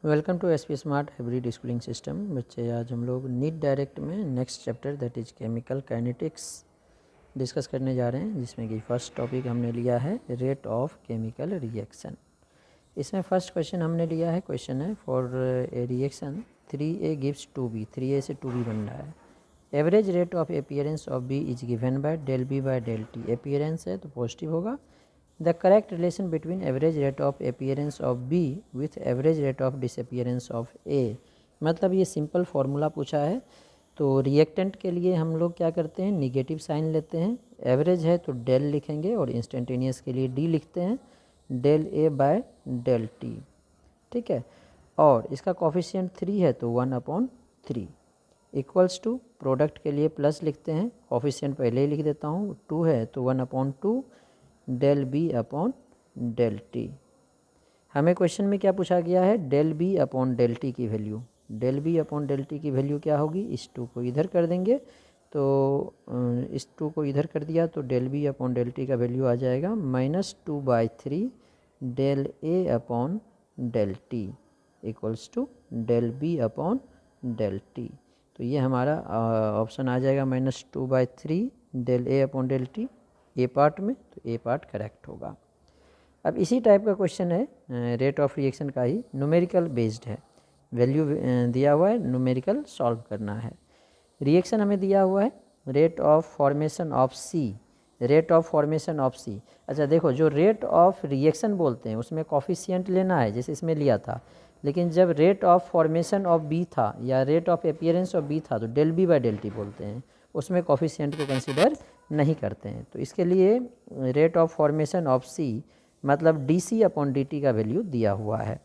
Welcome to S P smart hybrid schooling system. बच्चे आज हम लोग नीट डायरेक्ट में next chapter that is chemical kinetics discuss करने जा रहे हैं, जिसमें कि फर्स्ट टॉपिक हमने लिया है रेट ऑफ केमिकल रिएक्शन। इसमें फर्स्ट क्वेश्चन हमने लिया है, क्वेश्चन है for A reaction 3A gives 2B, 3A से 2B बन रहा है। Average rate of appearance of B is given by del B by del T। Appearance है तो पॉजिटिव होगा। The correct relation between average rate of appearance of B with average rate of disappearance of A, मतलब ये simple formula पूछा है। तो reactant के लिए हम लोग क्या करते हैं, निगेटिव साइन लेते हैं। एवरेज है तो डेल लिखेंगे और इंस्टेंटेनियस के लिए डी लिखते हैं, del A by del T. ठीक है, और इसका कॉफिशिएंट 3 है तो 1/3 इक्वल्स टू, प्रोडक्ट के लिए प्लस लिखते हैं, कॉफिशिएंट पहले ही लिख देता हूँ, 2 है तो 1/2 del B upon del T. हमें क्वेश्चन में क्या पूछा गया है, del B upon del T की value. Del B upon del T की वैल्यू क्या होगी, इस 2 को इधर कर देंगे तो इस 2 को इधर कर दिया तो del B upon del T का वैल्यू आ जाएगा -2/3 del A upon del T equals to del B upon del T. तो ये हमारा ऑप्शन आ जाएगा -2/3 del A upon del T A part में, तो ए पार्ट करेक्ट होगा। अब इसी टाइप का क्वेश्चन है रेट ऑफ रिएक्शन का ही, न्यूमेरिकल बेस्ड है, वैल्यू दिया हुआ है, न्यूमेरिकल सॉल्व करना है। रिएक्शन हमें दिया हुआ है rate of formation of C, rate of formation of C. अच्छा देखो, जो रेट ऑफ रिएक्शन बोलते हैं उसमें कॉफिशिएंट लेना है, जैसे इसमें लिया था, लेकिन जब rate of formation of B था या rate of appearance of B था तो del B by del T बोलते हैं, उसमें कॉफिशिएंट को कंसिडर नहीं करते हैं। तो इसके लिए rate of formation of C मतलब D C upon D T का वैल्यू दिया हुआ है।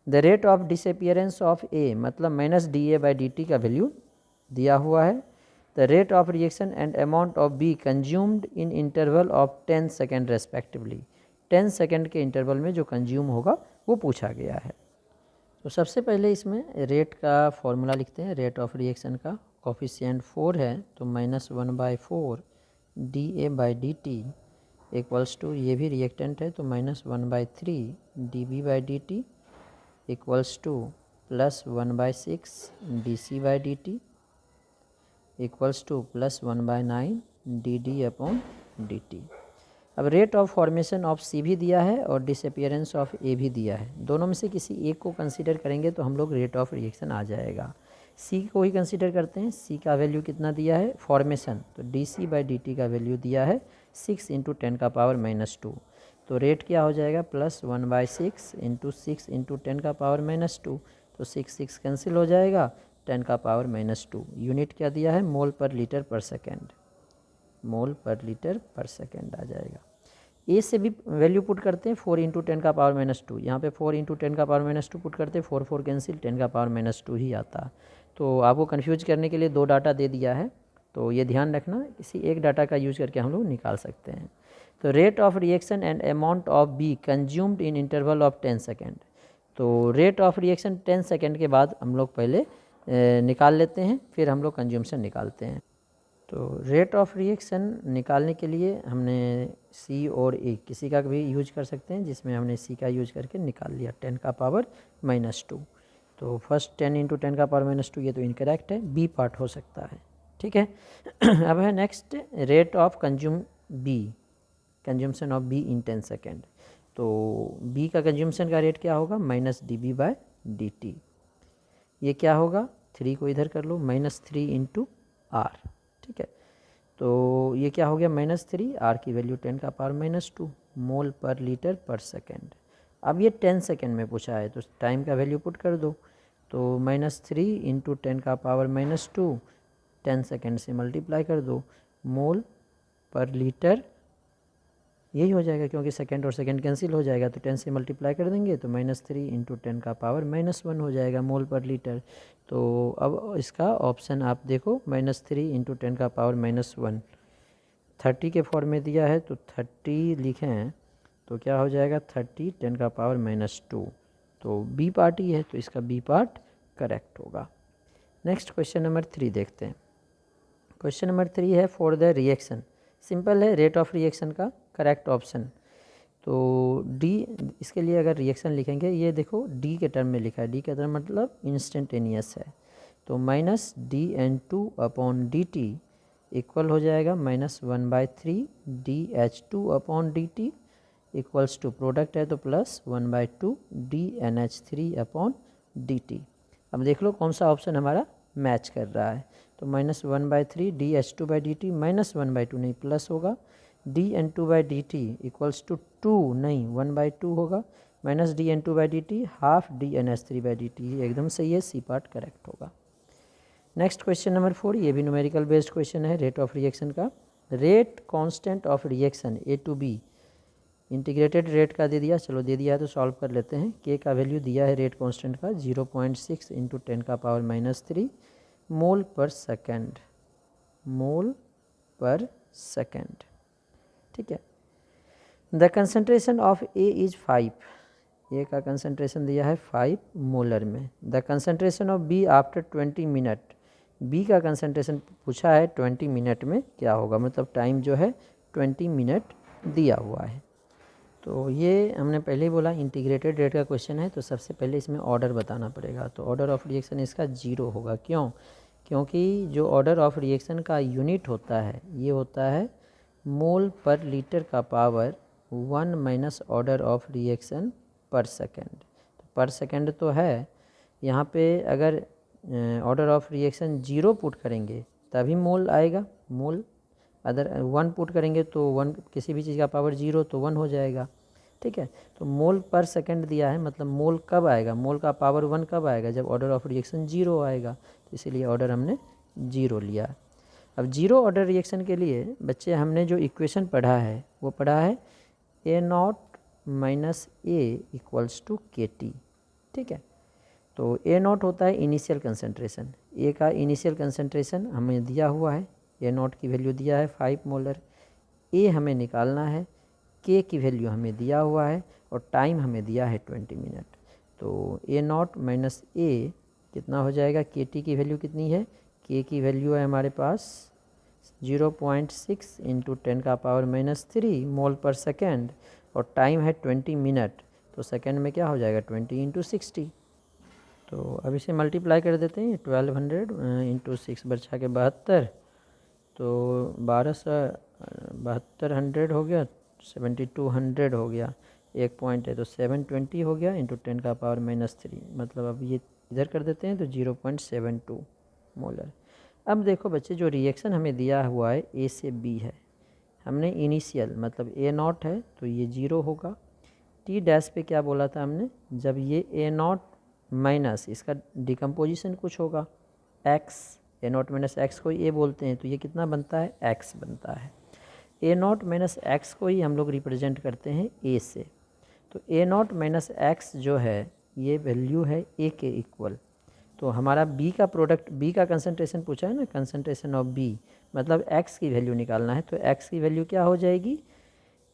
The rate of disappearance of A मतलब -dA/dt का वैल्यू दिया हुआ है। The rate of reaction and amount of B consumed in interval of 10 second respectively. 10 second के इंटरवल में जो कंज्यूम होगा वो पूछा गया है। तो सबसे पहले इसमें रेट का फॉर्मूला लिखते हैं, रेट ऑफ रिएक्शन का। कॉफिशिएंट 4 है तो -1/4 dA/dt इक्वल्स टू, ये भी रिएक्टेंट है तो -1/3 dB/dt equals to +1/6 dC/dt equals to +1/9 dd/dt। अब rate of formation of C भी दिया है और डिसअपियरेंस ऑफ ए भी दिया है, दोनों में से किसी एक को कंसीडर करेंगे तो हम लोग रेट ऑफ रिएक्शन आ जाएगा। सी को ही कंसीडर करते हैं। सी का वैल्यू कितना दिया है, फॉर्मेशन, तो dC/dt का वैल्यू दिया है 6 × 10⁻²। तो रेट क्या हो जाएगा, +1/6 × 6 × 10⁻², तो 6 कैंसिल हो जाएगा, 10⁻²। यूनिट क्या दिया है, मोल पर लीटर पर सेकेंड, मोल पर लीटर पर सेकेंड आ जाएगा। ए से भी वैल्यू पुट करते हैं 4 × 10⁻², यहाँ पे 4 × 10⁻² पुट करते हैं, 4 कैंसिल, 10⁻² ही आता। तो आपको कन्फ्यूज करने के लिए 2 डाटा दे दिया है, तो ये ध्यान रखना, किसी एक डाटा का यूज करके हम लोग निकाल सकते हैं। तो rate of reaction and amount of B consumed in interval of 10 second. तो रेट ऑफ रिएक्शन 10 सेकेंड के बाद हम लोग पहले निकाल लेते हैं, फिर हम लोग कंज्यूमशन निकालते हैं। तो रेट ऑफ रिएक्शन निकालने के लिए हमने सी और ए किसी का भी यूज कर सकते हैं, जिसमें हमने सी का यूज करके निकाल लिया 10⁻²। तो फर्स्ट 10 × 10⁻², ये तो इनकरेक्ट है, बी पार्ट हो सकता है। ठीक है अब है next rate of consumption of be in 10 second. तो बी का कंज्यूमशन का रेट क्या होगा, -dB/dt। ये क्या होगा, 3 को इधर कर लो, -3 × R। ठीक है, तो ये क्या हो गया, -3, R की वैल्यू 10⁻² मोल पर लीटर पर सेकेंड। अब ये 10 सेकेंड में पूछा है तो टाइम का वैल्यू पुट कर दो, तो -3 × 10⁻², 10 सेकेंड से मल्टीप्लाई कर दो, मोल पर लीटर, यही हो जाएगा क्योंकि सेकेंड और सेकेंड कैंसिल हो जाएगा, तो 10 से मल्टीप्लाई कर देंगे तो -3 × 10⁻⁻1 हो जाएगा मोल पर लीटर। तो अब इसका ऑप्शन आप देखो, -3 × 10⁻⁻1 30 के फॉर्म में दिया है तो 30 लिखे हैं, तो क्या हो जाएगा 30 10⁻²। तो बी पार्ट ही है, तो इसका बी पार्ट करेक्ट होगा। नेक्स्ट क्वेश्चन नंबर 3 देखते हैं। क्वेश्चन नंबर 3 है फॉर द रिएक्शन, सिंपल है, रेट ऑफ रिएक्शन का करेक्ट ऑप्शन तो डी, इसके लिए अगर रिएक्शन लिखेंगे, ये देखो डी के टर्म में लिखा है, डी का टर्म मतलब इंस्टेंटेनियस है, तो minus dN2 upon dt equal हो जाएगा -1/3 dH2 upon dt equals to product है तो प्लस 1/2 dNH3 अपॉन dt। अब देख लो कौन सा ऑप्शन हमारा मैच कर रहा है, तो -1/3 dH2/dt -1/2 नहीं प्लस होगा, dN2/dt इक्वल्स टू 2 नहीं 1/2 होगा, माइनस dN2/dt हाफ dNH3/dt, एकदम सही है, सी पार्ट करेक्ट होगा। नेक्स्ट क्वेश्चन नंबर 4, ये भी न्यूमेरिकल बेस्ड क्वेश्चन है रेट ऑफ रिएक्शन का। Rate constant of reaction A to B, integrated rate का दे दिया, चलो दे दिया है तो सॉल्व कर लेते हैं। के का वैल्यू दिया है रेट कांस्टेंट का 0.6 इंटू 10⁻³ मोल पर सेकेंड, मोल पर सेकेंड, ठीक है। The concentration of A is 5, A का कंसंट्रेशन दिया है 5 मोलर में। The concentration of B after 20 minute, B का कंसंट्रेशन पूछा है 20 मिनट में क्या होगा, मतलब टाइम जो है 20 मिनट दिया हुआ है। तो ये हमने पहले ही बोला इंटीग्रेटेड रेट का क्वेश्चन है, तो सबसे पहले इसमें ऑर्डर बताना पड़ेगा, तो ऑर्डर ऑफ रिएक्शन इसका 0 होगा। क्यों? क्योंकि जो ऑर्डर ऑफ रिएक्शन का यूनिट होता है ये होता है मोल पर लीटर का power 1 minus order of reaction पर सेकेंड। तो पर सेकेंड तो है, यहाँ पे अगर ऑर्डर ऑफ रिएक्शन 0 पुट करेंगे तभी मोल आएगा, मोल अदर 1 पुट करेंगे तो 1, किसी भी चीज़ का पावर 0 तो 1 हो जाएगा, ठीक है। तो मोल पर सेकंड दिया है, मतलब मोल कब आएगा, मोल का पावर 1 कब आएगा, जब ऑर्डर ऑफ रिएक्शन 0 आएगा, तो इसीलिए ऑर्डर हमने 0 लिया। अब 0 ऑर्डर रिएक्शन के लिए बच्चे हमने जो इक्वेशन पढ़ा है वो पढ़ा है A0 minus A equals to KT, ठीक है। तो A0 होता है इनिशियल कंसंट्रेशन, A का इनिशियल कंसंट्रेशन हमें दिया हुआ है, A0 की वैल्यू दिया है 5 मोलर, A हमें निकालना है, K की वैल्यू हमें दिया हुआ है और टाइम हमें दिया है 20 मिनट। तो A0 माइनस A कितना हो जाएगा, KT की वैल्यू कितनी है, K की वैल्यू है हमारे पास 0.6 इंटू 10⁻³ मोल पर सेकेंड और टाइम है 20 मिनट, तो सेकेंड में क्या हो जाएगा 20 इंटू 60। तो अब इसे मल्टीप्लाई कर देते हैं, 1200 इंटू 6 बचा के 72, तो 1272 हो गया, 7200 हो गया, एक पॉइंट है तो 720 हो गया इंटू 10⁻³ मतलब अब ये इधर कर देते हैं तो 0.72 मोलर। अब देखो बच्चे जो रिएक्शन हमें दिया हुआ है ए से बी है, हमने इनिशियल मतलब A0 है तो ये 0 होगा, टी डैश पे क्या बोला था हमने, जब ये A0 माइनस इसका डिकम्पोजिशन कुछ होगा x, A0 माइनस एक्स को ए बोलते हैं, तो ये कितना बनता है x बनता है। A0 माइनस एक्स को ही हम लोग रिप्रेजेंट करते हैं a से, तो A0 माइनस एक्स जो है ये वैल्यू है a के इक्वल। तो हमारा b का प्रोडक्ट, b का कंसंट्रेशन पूछा है ना, कंसंट्रेशन ऑफ b मतलब x की वैल्यू निकालना है, तो x की वैल्यू क्या हो जाएगी,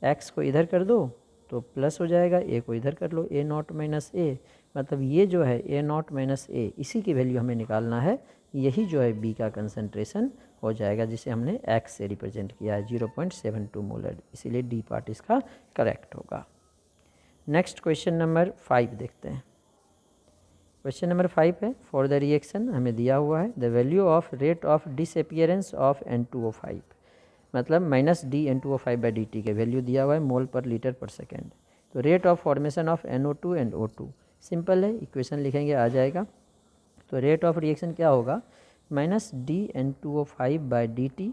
x को इधर कर दो तो प्लस हो जाएगा, a को इधर कर लो, A0 माइनस a मतलब ये जो है A0 माइनस a, इसी की वैल्यू हमें निकालना है, यही जो है b का कंसंट्रेशन हो जाएगा जिसे हमने x से रिप्रेजेंट किया है 0.72 मोलर, इसीलिए डी पार्ट इसका करेक्ट होगा। नेक्स्ट क्वेश्चन नंबर 5 देखते हैं। क्वेश्चन नंबर 5 है, फॉर द रिएक्शन हमें दिया हुआ है the value of rate of disappearance of N2O5, मतलब माइनस dN2O5/dt के वैल्यू दिया हुआ है मोल पर लीटर पर सेकेंड। तो rate of formation of NO2 and O2, simple है, इक्वेशन लिखेंगे आ जाएगा। तो रेट ऑफ रिएक्शन क्या होगा, minus dN2O5/dt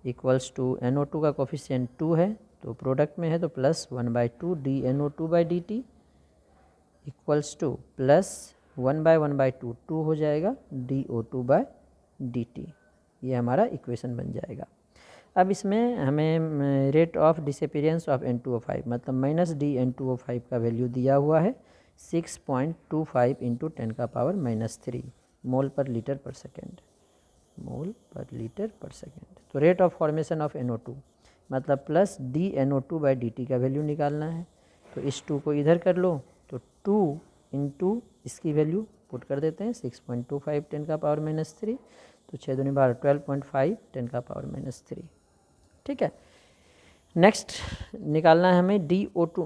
equals to NO2 का कोफिशिएंट 2 है तो प्रोडक्ट में है तो plus 1/2 dNO2/dt equals two plus 1/1/2 2 हो जाएगा dO2/dt, ये हमारा इक्वेशन बन जाएगा। अब इसमें हमें rate of disappearance of N2O5 मतलब माइनस dN2O5 का वैल्यू दिया हुआ है 6.25 इंटू 10⁻³ मोल पर लीटर पर सेकेंड, मोल पर लीटर पर सेकेंड। तो rate of formation of NO2 मतलब प्लस dNO2/dt का वैल्यू निकालना है, तो इस 2 को इधर कर लो तो 2 इंटू इसकी वैल्यू पुट कर देते हैं 6.25 10⁻³ तो 6 दूनी 12 12.5 10⁻³, ठीक है। नेक्स्ट निकालना है हमें DO2,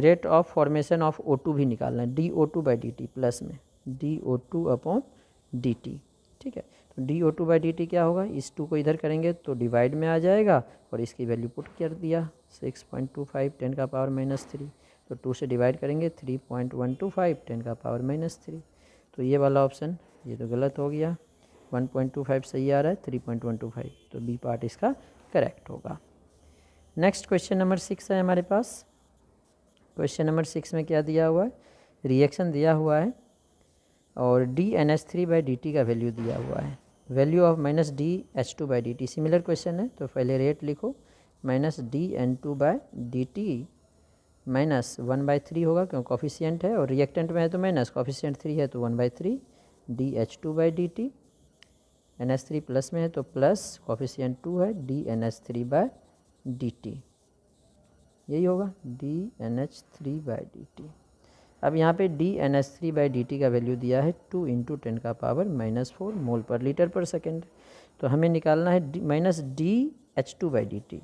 rate of formation of O2 भी निकालना है, DO2/dt प्लस में DO2/dt। ठीक है, तो DO2/dt क्या होगा, इस 2 को इधर करेंगे तो डिवाइड में आ जाएगा और इसकी वैल्यू पुट कर दिया 6.25 10⁻³ तो 2 से डिवाइड करेंगे 3.125 10⁻³ तो ये वाला ऑप्शन ये तो गलत हो गया, 1.25 सही आ रहा है, 3.125 तो बी पार्ट इसका करेक्ट होगा। नेक्स्ट क्वेश्चन नंबर 6 है हमारे पास। क्वेश्चन नंबर 6 में क्या दिया हुआ है, रिएक्शन दिया हुआ है और DNH3/dt का वैल्यू दिया हुआ है, value of -DH2/dt। Similar question है तो पहले रेट लिखो, -DN2/dt -1/3 होगा क्योंकि कॉफिशिएंट है और रिएक्टेंट में है तो माइनस, कॉफिशिएंट 3 है तो 1/3 DH2/dt, NH3 प्लस में है तो प्लस, कॉफिशिएंट 2 है DNH3/dt, यही होगा DNH3/dt। अब यहाँ पे DNH3/dt का वैल्यू दिया है 2 × 10⁻⁻4 मोल पर लीटर पर सेकेंड, तो हमें निकालना है -DH2/dt।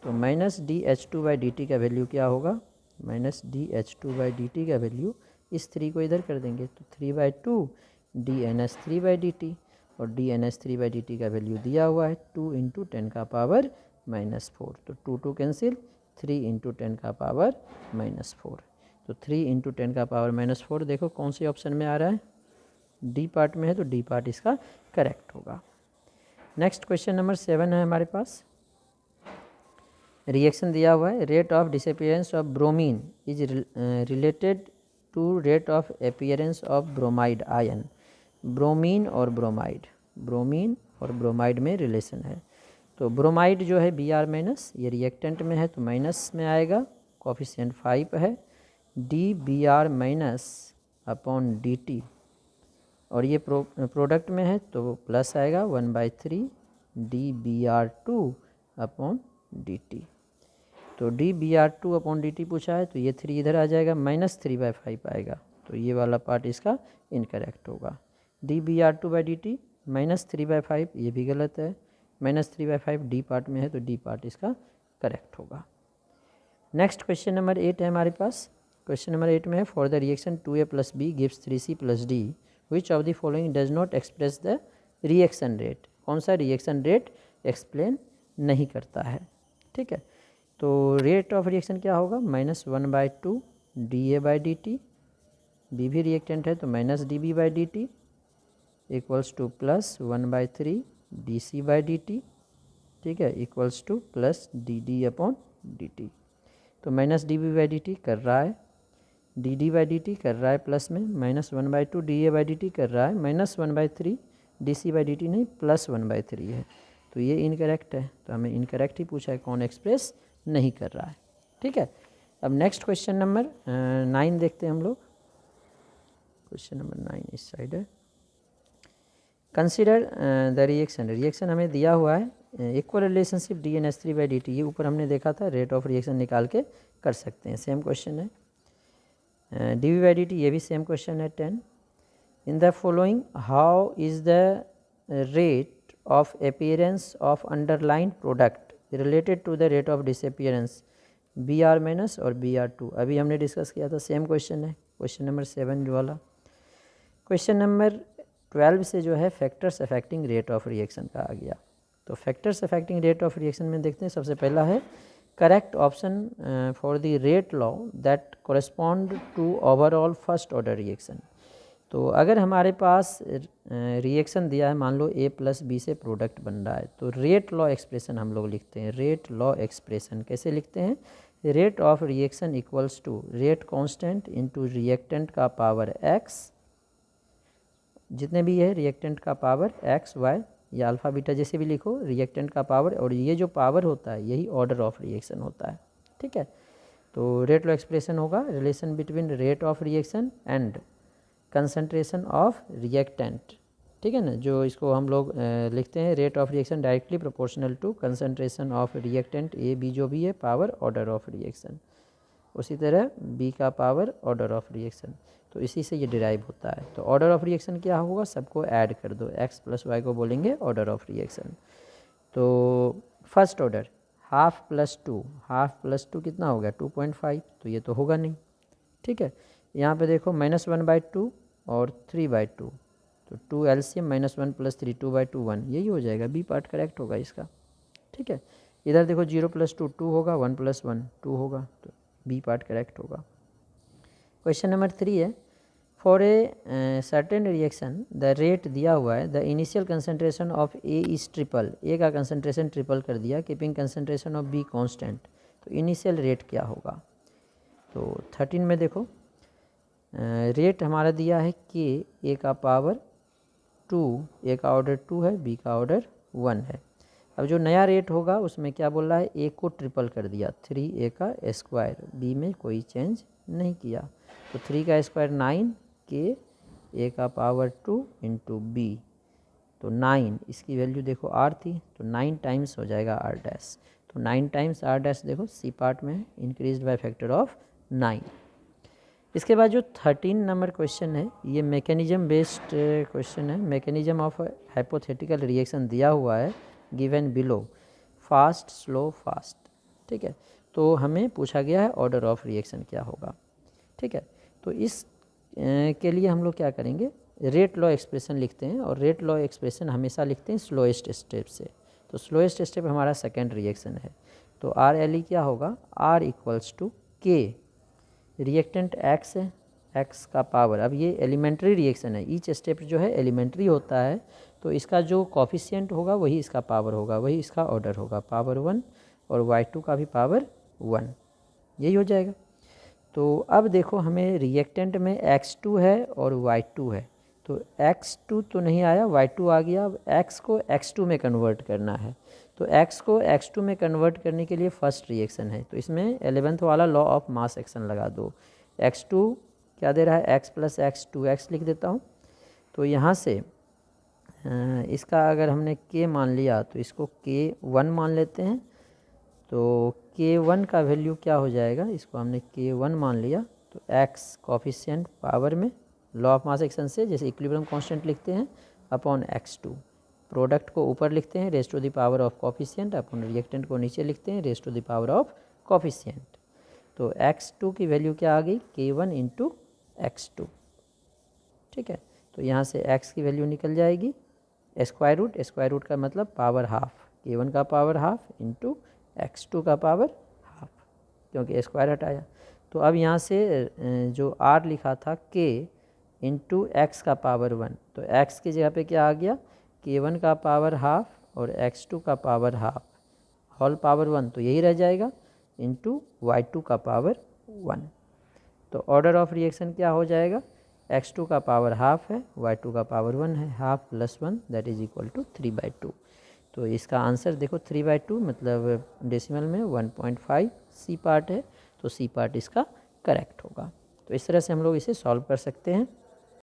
तो -DH2/dt का वैल्यू क्या होगा, -DH2/dt का वैल्यू इस 3 को इधर कर देंगे तो 3/2 DNH3/dt और DNH3/dt का वैल्यू दिया हुआ है 2 × 10⁻⁻4 तो 2 कैंसिल, 3 × 10⁻⁻4 तो 3 × 10⁻⁻4 देखो कौन से ऑप्शन में आ रहा है, डी पार्ट में है तो डी पार्ट इसका करेक्ट होगा। नेक्स्ट क्वेश्चन नंबर 7 है हमारे पास। रिएक्शन दिया हुआ है, rate of disappearance of bromine is related to rate of appearance of bromide ion. Bromine और ब्रोमाइड, ब्रोमीन और ब्रोमाइड में रिलेशन है, तो ब्रोमाइड जो है Br- ये रिएक्टेंट में है तो माइनस में आएगा, कॉफिशिएंट 5 है, dBr-/dt और ये प्रोडक्ट में है तो प्लस आएगा 1/3 dBr2/dt। तो dBr2/dt पूछा है तो ये 3 इधर आ जाएगा, -3/5 आएगा तो ये वाला पार्ट इसका इनकरेक्ट होगा। dBr2/dt -3/5 ये भी गलत है, -3/5 डी पार्ट में है तो डी पार्ट इसका करेक्ट होगा। नेक्स्ट क्वेश्चन नंबर 8 है हमारे पास। क्वेश्चन नंबर 8 में है, for the reaction 2A + B gives 3C + D which of the following does not express the reaction rate. कौन सा रिएक्शन रेट एक्सप्लेन नहीं करता है। ठीक है, तो रेट ऑफ रिएक्शन क्या होगा, -1/2 dA/dt, बी भी रिएक्टेंट है तो -dB/dt इक्वल्स टू +1/3 dC/dt, ठीक है, इक्वल्स टू +dD/dt। तो -dB/dt कर रहा है, dD/dt कर रहा है प्लस में, -1/2 dA/dt कर रहा है, -1/3 dC/dt नहीं +1/3 है तो ये इनकरेक्ट है, तो हमें इनकरेक्ट ही पूछा है, कौन एक्सप्रेस नहीं कर रहा है। ठीक है, अब नेक्स्ट क्वेश्चन नंबर 9 देखते हैं हम लोग। क्वेश्चन नंबर 9 इस साइड है। कंसिडर द रिएक्शन, रिएक्शन हमें दिया हुआ है, इक्वल रिलेशनशिप DNH3/dt, ये ऊपर हमने देखा था, रेट ऑफ रिएक्शन निकाल के कर सकते हैं, सेम क्वेश्चन है। dB/dt ये भी सेम क्वेश्चन है 10। In the following how is the rate of appearance of underline product related to the rate of disappearance Br- और Br2, अभी हमने डिस्कस किया था, सेम क्वेश्चन है, क्वेश्चन नंबर 7 जो वाला। क्वेश्चन नंबर 12 से जो है factors affecting rate of reaction का आ गया, तो factors affecting rate of reaction में देखते हैं, सबसे पहला है correct option for the rate law that correspond to overall first order reaction. तो अगर हमारे पास रिएक्शन दिया है, मान लो A + B से प्रोडक्ट बन रहा है, तो रेट लॉ एक्सप्रेशन हम लोग लिखते हैं, रेट लॉ एक्सप्रेशन कैसे लिखते हैं, rate of reaction equals to rate constant into reactant का पावर x, जितने भी है रिएक्टेंट का पावर x y या अल्फ़ा बीटा जैसे भी लिखो, रिएक्टेंट का पावर, और ये जो पावर होता है यही ऑर्डर ऑफ रिएक्शन होता है। ठीक है, तो रेट लॉ एक्सप्रेशन होगा relation between rate of reaction and concentration of reactant. ठीक है ना, जो इसको हम लोग लिखते हैं rate of reaction directly proportional to concentration of reactant A B जो भी है पावर ऑर्डर ऑफ रिएक्शन, उसी तरह B का पावर ऑर्डर ऑफ रिएक्शन, तो इसी से ये डिराइव होता है। तो ऑर्डर ऑफ रिएक्शन क्या होगा, सबको ऐड कर दो, x + y को बोलेंगे ऑर्डर ऑफ रिएक्शन। तो first order half plus two कितना हो गया 2.5, तो ये तो होगा नहीं। ठीक है, यहाँ पे देखो -1/2 और 3/2, तो 2 LCM -1 + 3 2/2 1, यही हो जाएगा, बी पार्ट करेक्ट होगा इसका। ठीक है, इधर देखो 0 + 2 2 होगा, 1 + 1 2 होगा, तो बी पार्ट करेक्ट होगा। क्वेश्चन नंबर 3 है, for a certain reaction the rate दिया हुआ है, the initial concentration of A is triple, A का कंसनट्रेशन ट्रिपल कर दिया, keeping concentration of B constant, तो इनिशियल रेट क्या होगा। तो 13 में देखो रेट हमारा दिया है कि ए का पावर 2, ए का ऑर्डर 2 है, बी का ऑर्डर 1 है। अब जो नया रेट होगा उसमें क्या बोल रहा है, ए को ट्रिपल कर दिया, 3a का स्क्वायर, बी में कोई चेंज नहीं किया, तो 3 का स्क्वायर 9 के ए का पावर 2 इंटू बी, तो 9, इसकी वैल्यू देखो r थी, तो 9 टाइम्स हो जाएगा r डैश, तो 9 टाइम्स r डैश देखो सी पार्ट में इंक्रीज बाय फैक्टर ऑफ 9। इसके बाद जो 13 नंबर क्वेश्चन है, ये मैकेनिज्म बेस्ड क्वेश्चन है, मैकेनिज्म ऑफ हाइपोथेटिकल रिएक्शन दिया हुआ है given below, fast slow fast. ठीक है, तो हमें पूछा गया है ऑर्डर ऑफ रिएक्शन क्या होगा। ठीक है, तो इस के लिए हम लोग क्या करेंगे, रेट लॉ एक्सप्रेशन लिखते हैं, और रेट लॉ एक्सप्रेशन हमेशा लिखते हैं स्लोएस्ट स्टेप से, तो स्लोएस्ट स्टेप हमारा सेकेंड रिएक्शन है, तो RLE क्या होगा, R = K, रिएक्टेंट x है, x का पावर, अब ये एलिमेंट्री रिएक्शन है, ईच स्टेप जो है एलिमेंट्री होता है, तो इसका जो कॉफिशिएंट होगा वही इसका पावर होगा, वही इसका ऑर्डर होगा, पावर 1, और y2 का भी पावर 1, यही हो जाएगा। तो अब देखो हमें रिएक्टेंट में x2 है और y2 है, तो x2 तो नहीं आया, y2 आ गया, अब x को x2 में कन्वर्ट करना है, तो x को x2 में कन्वर्ट करने के लिए फर्स्ट रिएक्शन है, तो इसमें 11th वाला लॉ ऑफ मास एक्शन लगा दो, x2 क्या दे रहा है, x + x 2x लिख देता हूँ, तो यहाँ से इसका अगर हमने k मान लिया तो इसको k1 मान लेते हैं, तो k1 का वैल्यू क्या हो जाएगा, इसको हमने k1 मान लिया, तो x कॉफिशिएंट पावर में लॉ ऑफ मास एक्शन से जैसे इक्विलिब्रियम कांस्टेंट लिखते हैं अपॉन x2, प्रोडक्ट को ऊपर लिखते हैं raise to the power of coefficient, upon reactant को नीचे लिखते हैं raise to the power of coefficient, तो x2 की वैल्यू क्या आ गई, k1 × x2। ठीक है, तो यहाँ से x की वैल्यू निकल जाएगी स्क्वायर रूट का मतलब पावर हाफ, k1 का पावर हाफ इंटू x2 का पावर हाफ, क्योंकि स्क्वायर हटाया, तो अब यहाँ से जो r लिखा था k इंटू x का पावर 1, तो x की जगह पे क्या आ गया, k1 का पावर हाफ और x2 का पावर हाफ, होल पावर 1, तो यही रह जाएगा, इंटू y2 का पावर 1, तो ऑर्डर ऑफ रिएक्शन क्या हो जाएगा, x2 का पावर हाफ है, y2 का पावर 1 है, half + 1 that is equal to 3/2, तो इसका आंसर देखो 3/2 मतलब डेसिमल में 1.5 सी पार्ट है, तो सी पार्ट इसका करेक्ट होगा। तो इस तरह से हम लोग इसे सॉल्व कर सकते हैं।